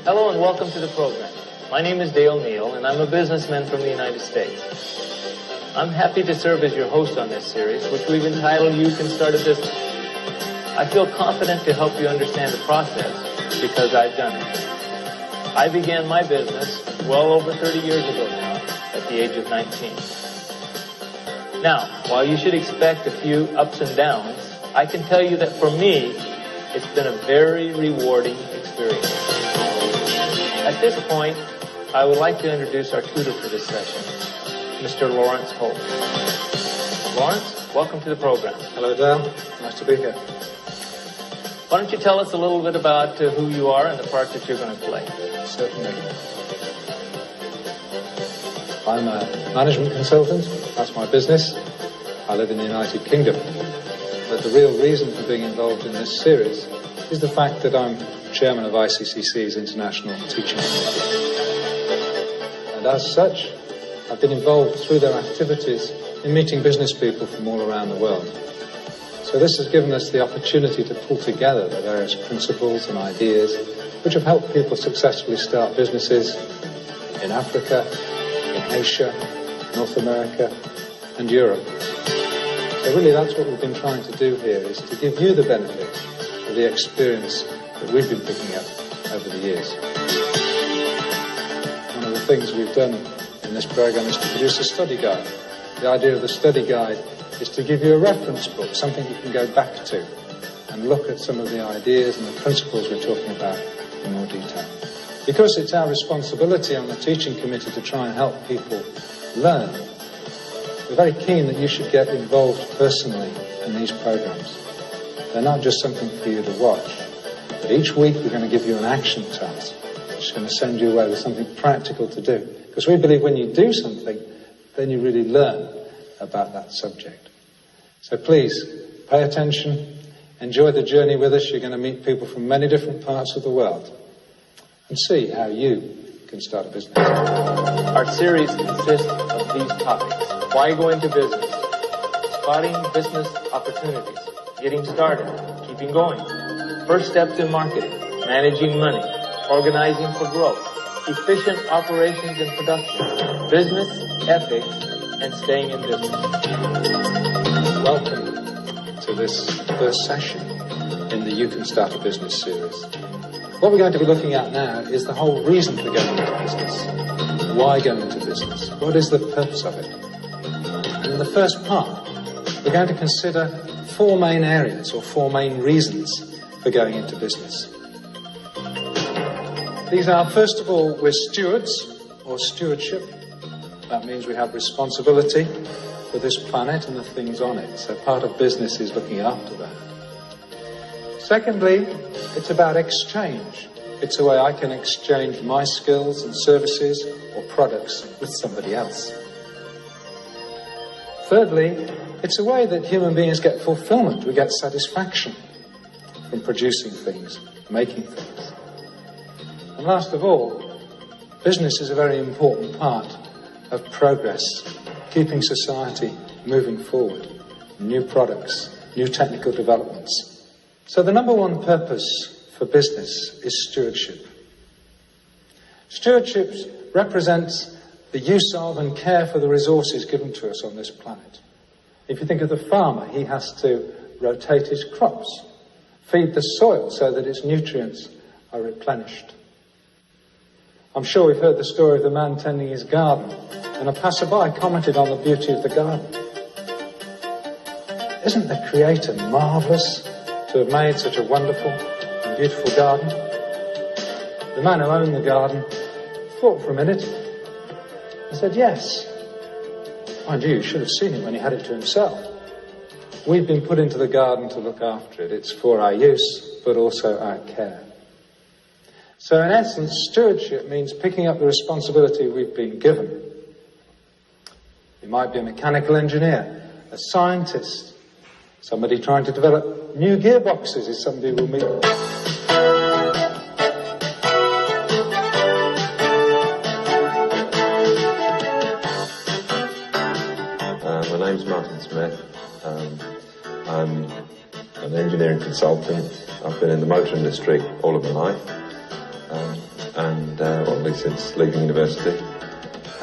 Hello and welcome to the program. My name is Dale Neal and I'm a businessman from the United States. I'm happy to serve as your host on this series, which we've entitled You Can Start a Business. I feel confident to help you understand the process because I've done it. I began my business well over 30 years ago now at the age of 19. Now, while you should expect a few ups and downs, I can tell you that for me, it's been a very rewarding experience. At this point, I would like to introduce our tutor for this session, Mr. Lawrence Holt. Lawrence, welcome to the program. Hello, Dale. Nice to be here. Why don't you tell us a little bit about who you are and the part that you're going to play? Certainly. I'm a management consultant. That's my business. I live in the United Kingdom. But the real reason for being involved in this series is the fact that I'm chairman of ICCC's International Teaching Committee. And as such, I've been involved through their activities in meeting business people from all around the world. So this has given us the opportunity to pull together the various principles and ideas which have helped people successfully start businesses in Africa, in Asia, North America, and Europe. So really that's what we've been trying to do here, is to give you the benefit of the experience that we've been picking up over the years. One of the things we've done in this program is to produce a study guide. The idea of the study guide is to give you a reference book, something you can go back to and look at some of the ideas and the principles we're talking about in more detail. Because it's our responsibility on the teaching committee to try and help people learn, we're very keen that you should get involved personally in these programs. They're not just something for you to watch, but each week we're going to give you an action task, which is going to send you away with something practical to do. Because we believe when you do something, then you really learn about that subject. So please, pay attention, enjoy the journey with us. You're going to meet people from many different parts of the world and see how you can start a business. Our series consists of these topics: why go into business, spotting business opportunities, getting started, keeping going, first steps in marketing, managing money, organizing for growth, efficient operations and production, business ethics, and staying in business. Welcome to this first session in the You Can Start a Business series. What we're going to be looking at now is the whole reason for going into business. Why go into business? What is the purpose of it? And in the first part, we're going to consider four main areas or four main reasons for going into business. These are, first of all, we're stewards or stewardship. That means we have responsibility for this planet and the things on it. So part of business is looking after that. Secondly, it's about exchange. It's a way I can exchange my skills and services or products with somebody else. Thirdly, it's a way that human beings get fulfillment. We get satisfaction from producing things, making things. And last of all, business is a very important part of progress, keeping society moving forward, new products, new technical developments. So the number one purpose for business is stewardship. Stewardship represents the use of and care for the resources given to us on this planet. If you think of the farmer, he has to rotate his crops, feed the soil so that its nutrients are replenished. I'm sure we've heard the story of the man tending his garden, and a passerby commented on the beauty of the garden. Isn't the Creator marvellous to have made such a wonderful and beautiful garden? The man who owned the garden thought for a minute and said, yes, Mind you, you should have seen him when he had it to himself. We've been put into the garden to look after it. It's for our use, but also our care. So in essence, stewardship means picking up the responsibility we've been given. You might be a mechanical engineer, a scientist, somebody trying to develop new gearboxes is somebody we'll meet. My name's Martin Smith. I'm an engineering consultant. I've been in the motor industry all of my life, well, at least since leaving university.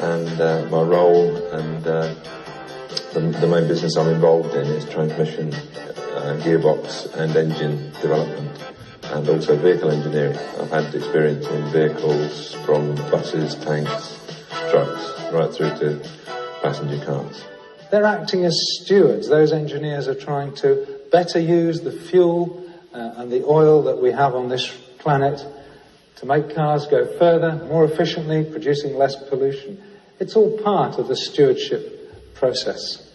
And my role and the main business I'm involved in is transmission, gearbox and engine development, and also vehicle engineering. I've had experience in vehicles from buses, tanks, trucks, right through to passenger cars. They're acting as stewards. Those engineers are trying to better use the fuel and the oil that we have on this planet to make cars go further, more efficiently, producing less pollution. It's all part of the stewardship process.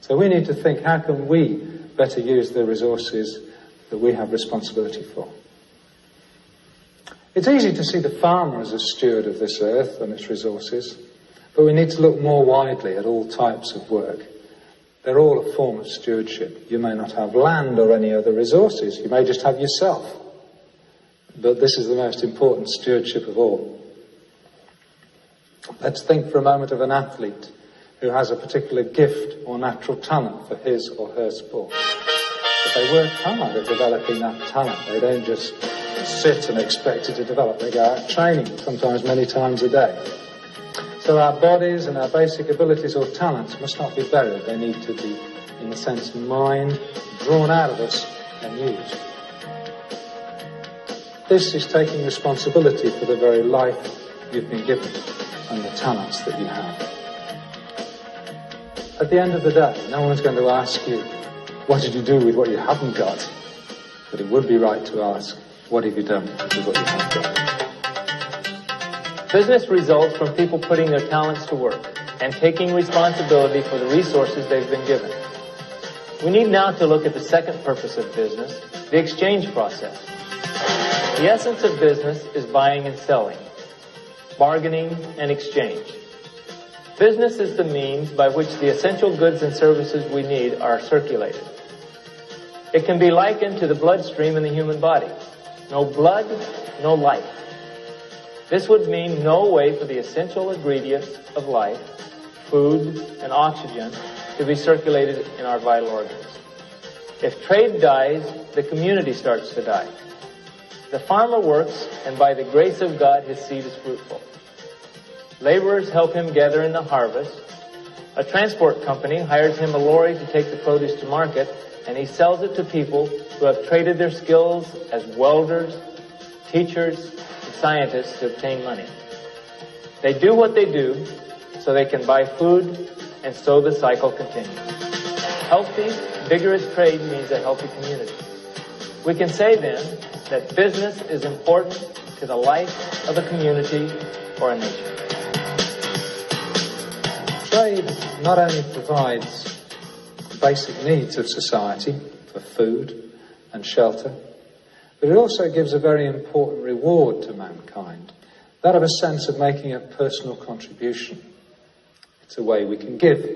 So we need to think, how can we better use the resources that we have responsibility for? It's easy to see the farmer as a steward of this earth and its resources, but we need to look more widely at all types of work. They're all a form of stewardship. You may not have land or any other resources. You may just have yourself. But this is the most important stewardship of all. Let's think for a moment of an athlete who has a particular gift or natural talent for his or her sport. But they work hard at developing that talent. They don't just sit and expect it to develop. They go out training, sometimes many times a day. So our bodies and our basic abilities or talents must not be buried. They need to be, in a sense, mined, drawn out of us and used. This is taking responsibility for the very life you've been given and the talents that you have. At the end of the day, no one's going to ask you, what did you do with what you haven't got? But it would be right to ask, what have you done with what you have got? Business results from people putting their talents to work and taking responsibility for the resources they've been given. We need now to look at the second purpose of business, the exchange process. The essence of business is buying and selling, bargaining and exchange. Business is the means by which the essential goods and services we need are circulated. It can be likened to the bloodstream in the human body. No blood, no life. This would mean no way for the essential ingredients of life, food and oxygen, to be circulated in our vital organs. If trade dies, the community starts to die. The farmer works, and by the grace of God, his seed is fruitful. Laborers help him gather in the harvest. A transport company hires him a lorry to take the produce to market, and he sells it to people who have traded their skills as welders, teachers, and scientists to obtain money. They do what they do so they can buy food, and so the cycle continues. Healthy, vigorous trade means a healthy community. We can say then that business is important to the life of a community or a nation. Trade not only provides basic needs of society for food and shelter, but it also gives a very important reward to mankind, that of a sense of making a personal contribution. It's a way we can give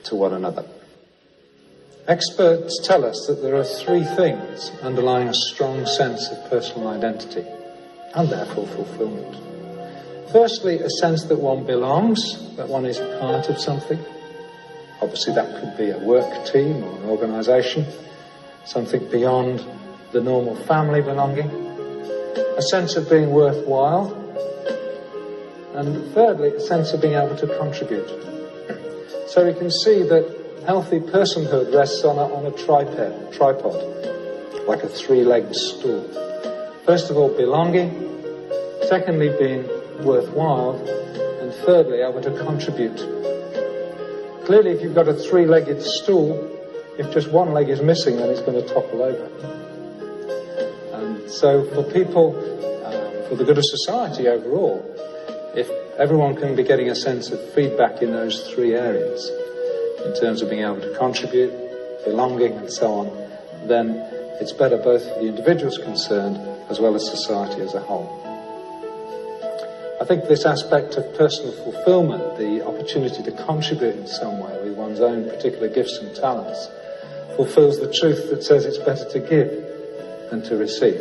to one another. Experts tell us that there are three things underlying a strong sense of personal identity and therefore fulfillment. Firstly, a sense that one belongs, that one is part of something. Obviously that could be a work team or an organisation, something beyond the normal family belonging. A sense of being worthwhile. And thirdly, a sense of being able to contribute. So we can see that healthy personhood rests on a tripod, like a three-legged stool. First of all, belonging. Secondly, being worthwhile. And thirdly, able to contribute. Clearly, if you've got a three-legged stool, if just one leg is missing, then it's going to topple over. And so for people, for the good of society overall, if everyone can be getting a sense of feedback in those three areas, in terms of being able to contribute, belonging, and so on, then it's better both for the individuals concerned as well as society as a whole. I think this aspect of personal fulfillment, the opportunity to contribute in some way with one's own particular gifts and talents, fulfills the truth that says it's better to give than to receive.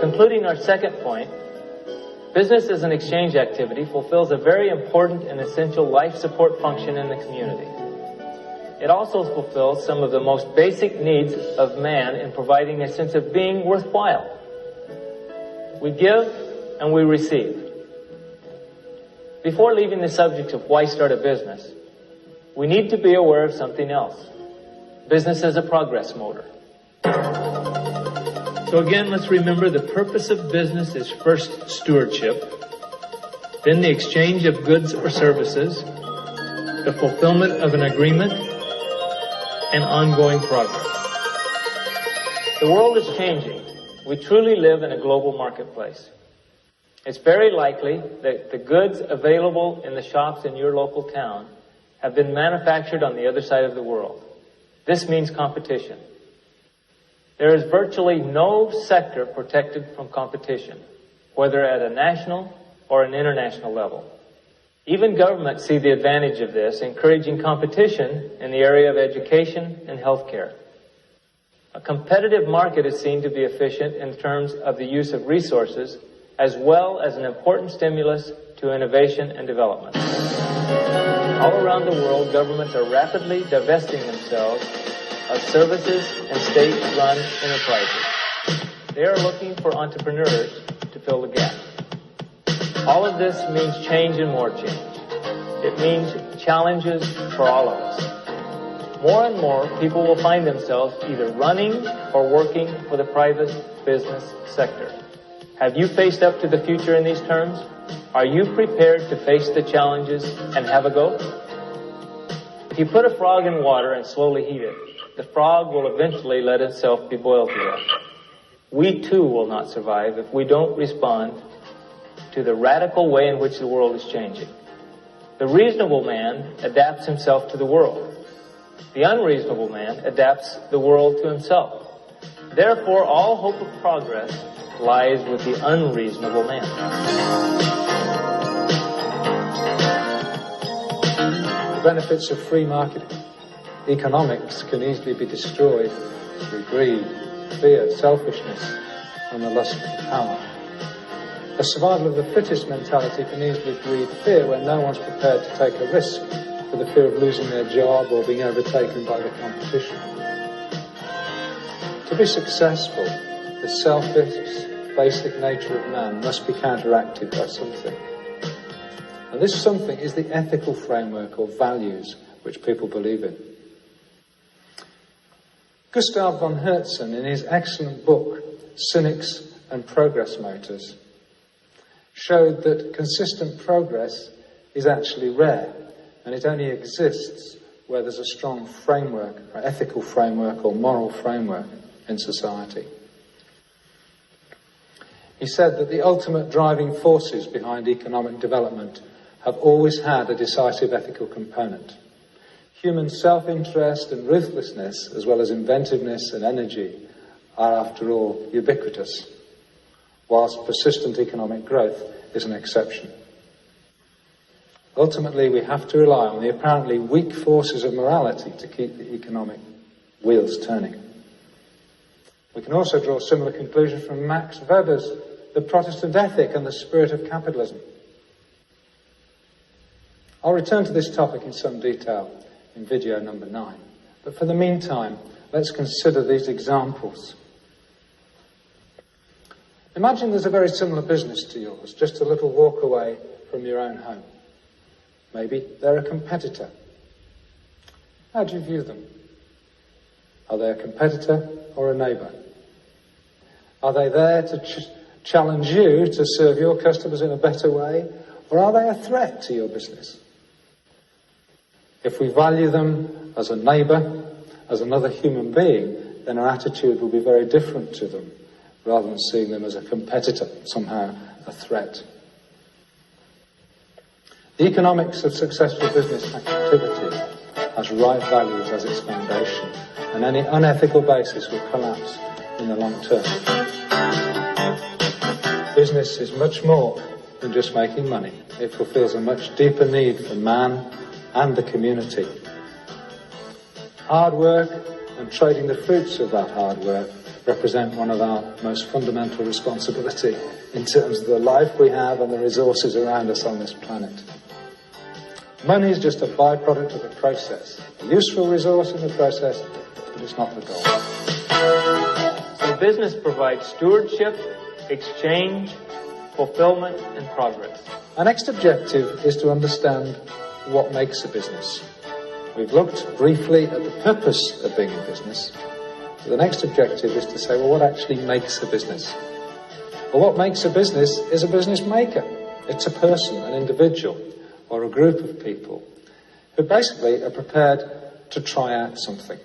Concluding our second point, business as an exchange activity fulfills a very important and essential life support function in the community. It also fulfills some of the most basic needs of man in providing a sense of being worthwhile. We give and we receive. Before leaving the subject of why start a business, we need to be aware of something else. Business as a progress motor. So again, let's remember the purpose of business is first stewardship, then the exchange of goods or services, the fulfillment of an agreement, and ongoing progress. The world is changing. We truly live in a global marketplace. It's very likely that the goods available in the shops in your local town have been manufactured on the other side of the world. This means competition. There is virtually no sector protected from competition, whether at a national or an international level. Even governments see the advantage of this, encouraging competition in the area of education and healthcare. A competitive market is seen to be efficient in terms of the use of resources, as well as an important stimulus to innovation and development. All around the world, governments are rapidly divesting themselves of services and state-run enterprises. They are looking for entrepreneurs to fill the gap. All of this means change and more change. It means challenges for all of us. More and more people will find themselves either running or working for the private business sector. Have you faced up to the future in these terms? Are you prepared to face the challenges and have a go? If you put a frog in water and slowly heat it, the frog will eventually let itself be boiled to death. We too will not survive if we don't respond to the radical way in which the world is changing. The reasonable man adapts himself to the world. The unreasonable man adapts the world to himself. Therefore, all hope of progress lies with the unreasonable man. The benefits of free marketing. Economics can easily be destroyed through greed, fear, selfishness, and the lust for power. A survival of the fittest mentality can easily breed fear when no one's prepared to take a risk for the fear of losing their job or being overtaken by the competition. To be successful, the selfish, basic nature of man must be counteracted by something. And this something is the ethical framework or values which people believe in. Gustav von Herzen, in his excellent book, Cynics and Progress Motors, showed that consistent progress is actually rare, and it only exists where there's a strong framework, or ethical framework, or moral framework in society. He said that the ultimate driving forces behind economic development have always had a decisive ethical component. Human self-interest and ruthlessness, as well as inventiveness and energy, are, after all, ubiquitous, whilst persistent economic growth is an exception. Ultimately, we have to rely on the apparently weak forces of morality to keep the economic wheels turning. We can also draw similar conclusions from Max Weber's The Protestant Ethic and the Spirit of Capitalism. I'll return to this topic in some detail in video number 9. But for the meantime, let's consider these examples. Imagine there's a very similar business to yours, just a little walk away from your own home. Maybe they're a competitor. How do you view them? Are they a competitor or a neighbour? Are they there to challenge you to serve your customers in a better way, or are they a threat to your business? If we value them as a neighbour, as another human being, then our attitude will be very different to them, rather than seeing them as a competitor, somehow a threat. The economics of successful business activity has right values as its foundation, and any unethical basis will collapse in the long term. Business is much more than just making money. It fulfills a much deeper need for man and the community. Hard work and trading the fruits of that hard work represent one of our most fundamental responsibility in terms of the life we have and the resources around us on this planet. Money is just a byproduct of the process, a useful resource in the process, but it's not the goal. So business provides stewardship, exchange, fulfillment, and progress. Our next objective is to understand what makes a business. We've looked briefly at the purpose of being in business. So the next objective is to say, well, what actually makes a business? Well, what makes a business is a business maker. It's a person, an individual, or a group of people who basically are prepared to try out something.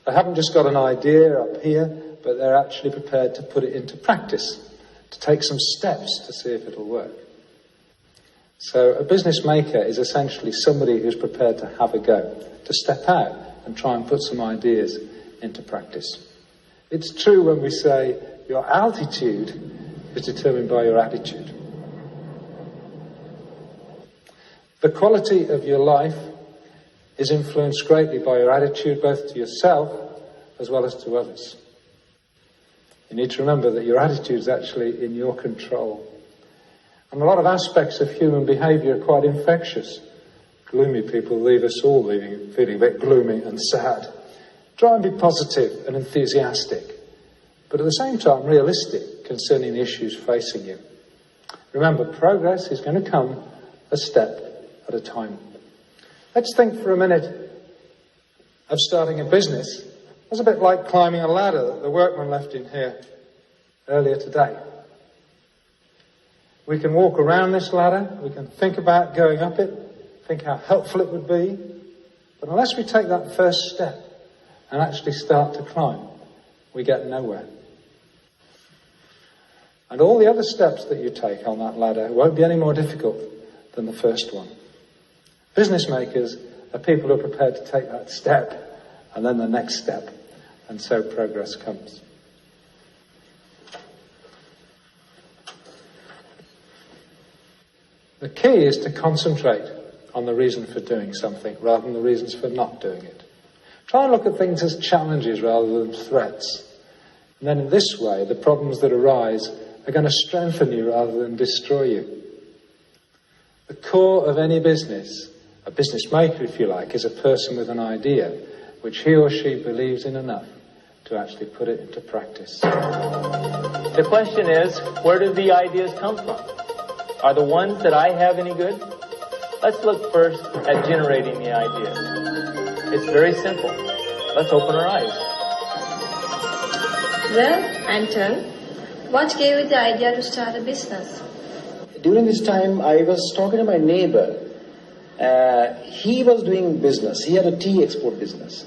They haven't just got an idea up here, but they're actually prepared to put it into practice, to take some steps to see if it'll work. So a business maker is essentially somebody who's prepared to have a go, to step out and try and put some ideas into practice. It's true when we say your altitude is determined by your attitude. The quality of your life is influenced greatly by your attitude, both to yourself as well as to others. You need to remember that your attitude is actually in your control. And a lot of aspects of human behaviour are quite infectious. Gloomy people leave us all feeling a bit gloomy and sad. Try and be positive and enthusiastic, but at the same time realistic concerning the issues facing you. Remember, progress is going to come a step at a time. Let's think for a minute of starting a business. It's a bit like climbing a ladder that the workman left in here earlier today. We can walk around this ladder, we can think about going up it, think how helpful it would be, but unless we take that first step and actually start to climb, we get nowhere. And all the other steps that you take on that ladder won't be any more difficult than the first one. Business makers are people who are prepared to take that step and then the next step, and so progress comes. The key is to concentrate on the reason for doing something rather than the reasons for not doing it. Try and look at things as challenges rather than threats. And then in this way, the problems that arise are going to strengthen you rather than destroy you. The core of any business, a business maker if you like, is a person with an idea which he or she believes in enough to actually put it into practice. The question is, where do the ideas come from? Are the ones that I have any good? Let's look first at generating the ideas. It's very simple. Let's open our eyes. Well, Anton, what gave you the idea to start a business? During this time, I was talking to my neighbor. He was doing business. He had a tea export business.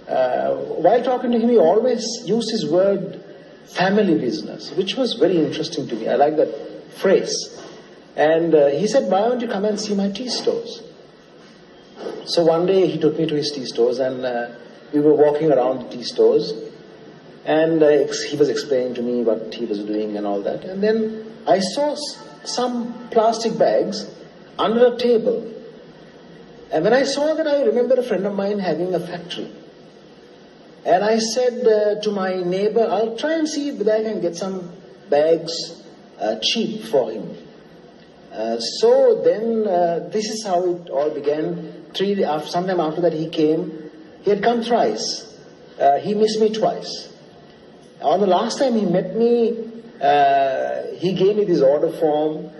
While talking to him, he always used his word family business, which was very interesting to me. I like that phrase. And he said, why don't you come and see my tea stores? So one day he took me to his tea stores, and we were walking around the tea stores, and he was explaining to me what he was doing and all that. And then I saw some plastic bags under a table. And when I saw that, I remember a friend of mine having a factory. And I said to my neighbor, I'll try and see if I can get some bags cheap for him. So then this is how it all began. Sometime after that he came. He had come thrice. He missed me twice. On the last time he met me, he gave me this order form.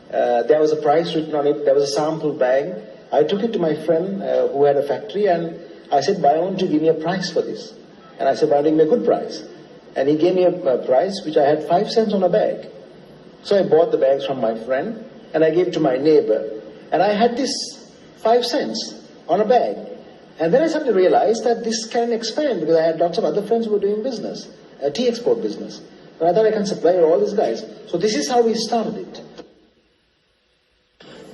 There was a price written on it. There was a sample bag. I took it to my friend who had a factory, and I said, why don't you give me a price for this? And I said, why don't you give me a good price? And he gave me a price which I had 5 cents on a bag. So I bought the bags from my friend, and I gave it to my neighbor. And I had this 5 cents on a bag. And then I suddenly realized that this can expand, because I had lots of other friends who were doing business, a tea export business. But I thought I can supply all these guys. So this is how we started it.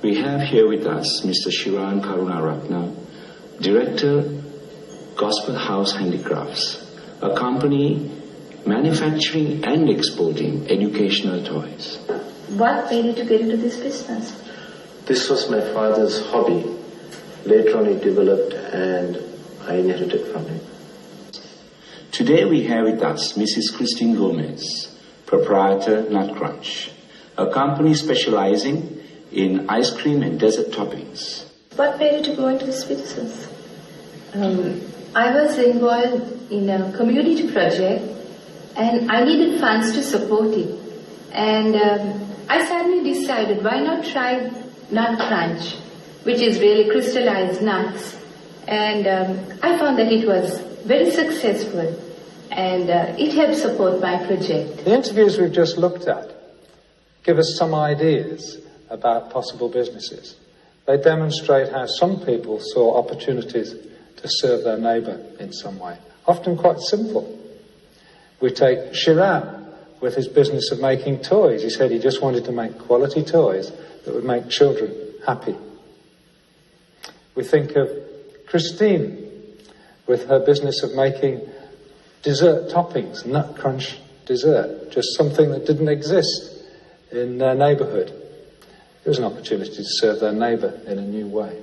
We have here with us Mr. Shivan Karunaratna, Director, Gospel House Handicrafts, a company manufacturing and exporting educational toys. What made you to get into this business? This was my father's hobby. Later on it developed and I inherited from him. Today we have with us Mrs. Christine Gomez, proprietor Nut Crunch, a company specializing in ice cream and dessert toppings. What made you to go into this business? I was involved in a community project and I needed funds to support it. And I suddenly decided, why not try Nut Crunch, which is really crystallized nuts. And I found that it was very successful and it helped support my project. The interviews we've just looked at give us some ideas about possible businesses. They demonstrate how some people saw opportunities to serve their neighbour in some way, often quite simple. We take Shiran with his business of making toys. He said he just wanted to make quality toys that would make children happy. We think of Christine with her business of making dessert toppings, Nut Crunch dessert, just something that didn't exist in their neighbourhood. It was an opportunity to serve their neighbour in a new way.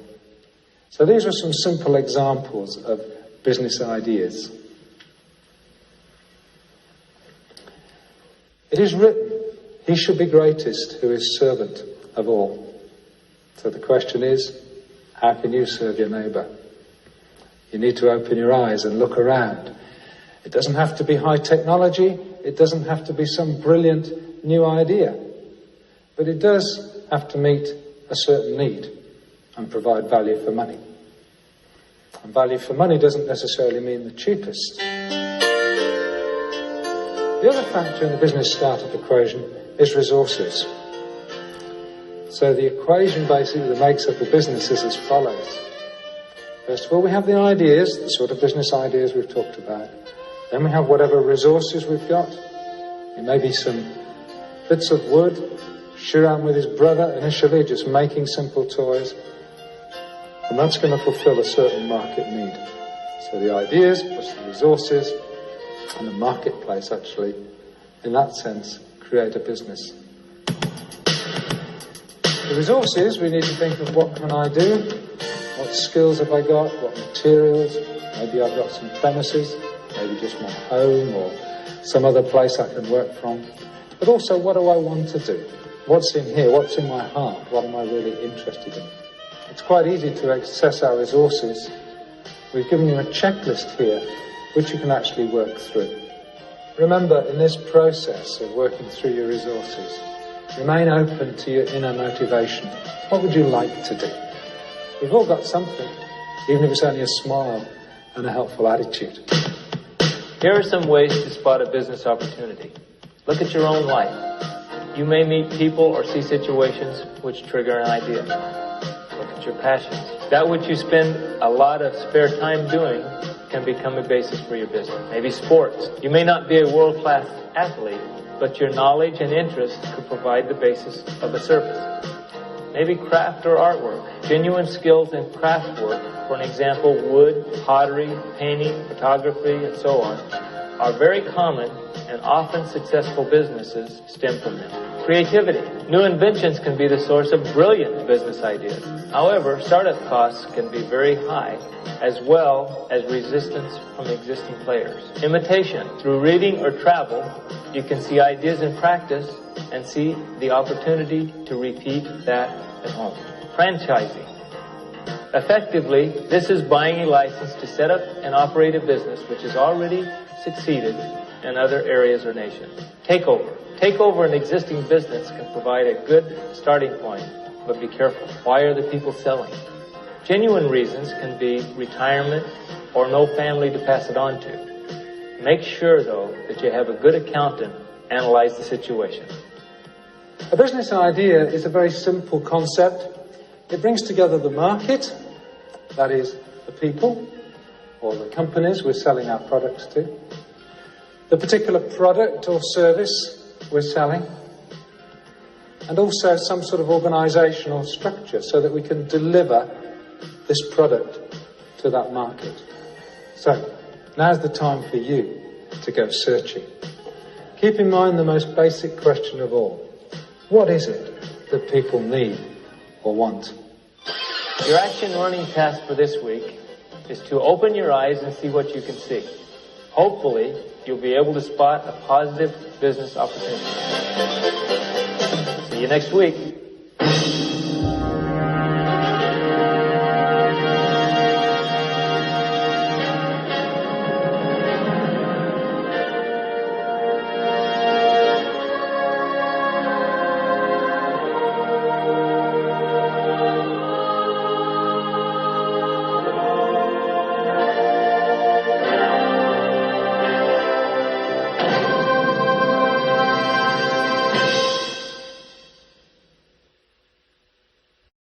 So these were some simple examples of business ideas. It is written, he should be greatest who is servant of all. So the question is, how can you serve your neighbour? You need to open your eyes and look around. It doesn't have to be high technology. It doesn't have to be some brilliant new idea. But it does have to meet a certain need and provide value for money. And value for money doesn't necessarily mean the cheapest. The other factor in the business startup equation is resources. So the equation basically that makes up a business is as follows. First of all, we have the ideas, the sort of business ideas we've talked about. Then we have whatever resources we've got. It may be some bits of wood, Shiran with his brother initially just making simple toys. And that's going to fulfill a certain market need. So the ideas plus the resources and the marketplace actually, in that sense, create a business. The resources, we need to think of what can I do? What skills have I got? What materials? Maybe I've got some premises, maybe just my home or some other place I can work from. But also, what do I want to do? What's in here? What's in my heart? What am I really interested in? It's quite easy to access our resources. We've given you a checklist here, which you can actually work through. Remember, in this process of working through your resources, remain open to your inner motivation. What would you like to do? We've all got something, even if it's only a smile and a helpful attitude. Here are some ways to spot a business opportunity. Look at your own life. You may meet people or see situations which trigger an idea. Look at your passions. That which you spend a lot of spare time doing can become a basis for your business. Maybe sports. You may not be a world-class athlete, but your knowledge and interest could provide the basis of a service. Maybe craft or artwork. Genuine skills in craft work, for an example, wood, pottery, painting, photography, and so on, are very common and often successful businesses stem from them. Creativity. New inventions can be the source of brilliant business ideas. However, startup costs can be very high, as well as resistance from existing players. Imitation. Through reading or travel, you can see ideas in practice and see the opportunity to repeat that at home. Franchising. Effectively, this is buying a license to set up and operate a business which has already succeeded in other areas or nations. Takeover. Takeover an existing business can provide a good starting point, but be careful. Why are the people selling? Genuine reasons can be retirement or no family to pass it on to. Make sure, though, that you have a good accountant analyze the situation. A business idea is a very simple concept. It brings together the market, that is, the people, or the companies we're selling our products to, the particular product or service we're selling, and also some sort of organisational structure so that we can deliver this product to that market. So, now's the time for you to go searching. Keep in mind the most basic question of all. What is it that people need or want? Your action learning task for this week is to open your eyes and see what you can see. Hopefully, you'll be able to spot a positive business opportunity. See you next week.